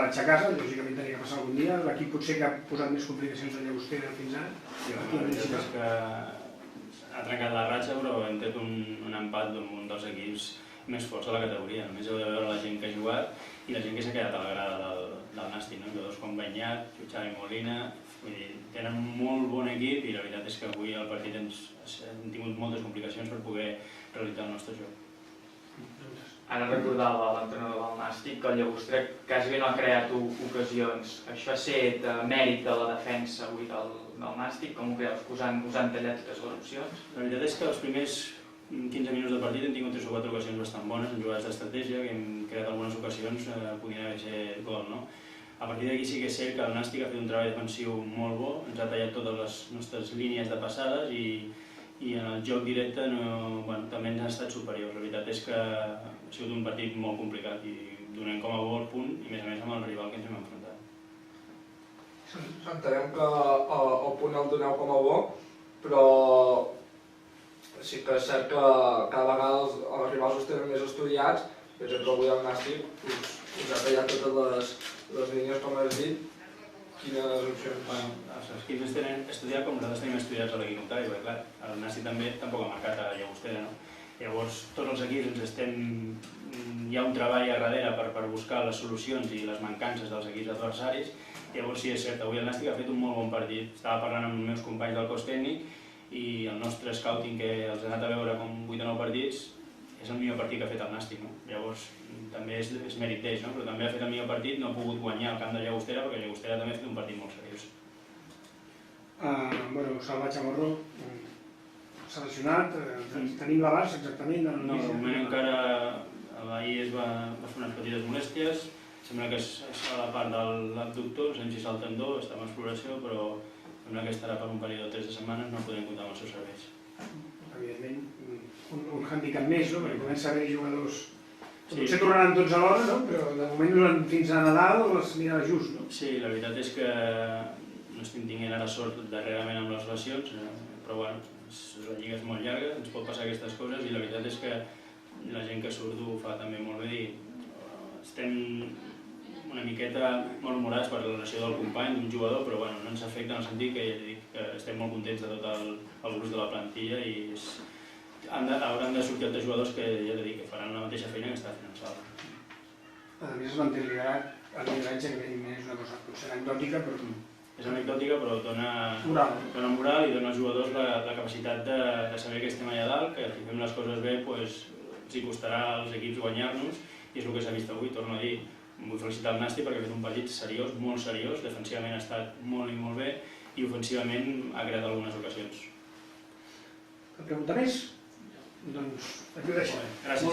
vaig a casa, lògicament tenia que passar algun dia. L'equip potser que ha posat més complicacions a Llagostera fins ara. La veritat és que ha trencat la ratxa, però hem tret un empat d'un dels equips més forts de la categoria. Només heu de veure la gent que ha jugat i la gent que s'ha quedat a la grada del Nàstic, no? Jugadors com Benyat, Xavi Molina, vull dir, tenen un molt bon equip i la veritat és que avui al partit hem tingut moltes complicacions per poder realitzar el nostre joc. Ara recordava l'entrenador del Nàstic que el Llagostera quasi no ha creat ocasions. Això ha set mèrit de la defensa avui del Nàstic? Com ho creus? Us han tallat totes les opcions? La veritat és que els primers 15 minuts del partit hem tingut 3 o 4 ocasions bastant bones, en jugades d'estratègia, que hem creat algunes ocasions, podien haver set gol, no? A partir d'aquí sí que és cert que el Nàstic ha fet un treball defensiu molt bo, ens ha tallat totes les nostres línies de passades i en el joc directe també ens ha estat superior. La veritat és que ha sigut un partit molt complicat i donem com a bo el punt i a més amb el rival que ens hem enfrontat. Entenem que el punt el doneu com a bo, però sí que és cert que cada vegada els rivals us tenen més estudiats. Per exemple, avui el Nàstic us ha tallat totes les línies, com has dit. Quines opcions? Els equips ens tenen estudiat com nosaltres tenim estudiats a l'equip contrari, perquè clar, el Nàstic també tampoc ha marcat a Llagostera, no? Llavors, tots els equips hi ha un treball a darrere per buscar les solucions i les mancances dels equips adversaris. Llavors sí, és cert, avui el Nàstic ha fet un molt bon partit. Estava parlant amb els meus companys del cos tècnic i el nostre scouting, que els he anat a veure com 8 o 9 partits, és el millor partit que ha fet el Nàstic, no? Llavors, també és mèrit d'ells, no? Però també ha fet el millor partit, no ha pogut guanyar al camp de Llagostera perquè Llagostera també ha fet un partit molt seriós. Salva Chamorro s'ha lesionat, tenim l'abast exactament? No, de moment encara ahir es va fer unes petites molèsties, sembla que és a la part de l'abductor, no sabem si és el tendó, està en exploració, però sembla que estarà per un període de 3 setmanes, no podem comptar amb els seus serveis. Evidentment, un hàndicap més, no? Perquè comença a haver jugadors... Potser tornaran tots alhora, no? Però de moment fins a Nadal les mirarà just, no? Sí, la veritat és que no estem tinguent ara sort darrerament amb les lesions, però bueno, la lliga és molt llarga, ens pot passar aquestes coses i la veritat és que la gent que surt ho fa també molt bé i estem una miqueta malhumorats per la lesió del company, d'un jugador, però bueno, no ens afecta en el sentit que, ja dic, que estem molt contents de tot el gruix de la plantilla i hauran de sortir altres jugadors que ja dic que faran la mateixa feina que està fent el Salva. A més, el lideratge que tenim és una cosa potser anecdòtica, però... És anecdòtica, però dona moral i dona als jugadors la capacitat de saber que estem allà dalt, que si fem les coses bé ens hi costarà als equips guanyar-nos i és el que s'ha vist avui, torno a dir. Vull felicitar el Nàstic perquè ha fet un partit seriós, molt seriós, defensivament ha estat molt i molt bé i ofensivament ha creat algunes ocasions. Cap pregunta més? Doncs aquí ho deixem. Gràcies.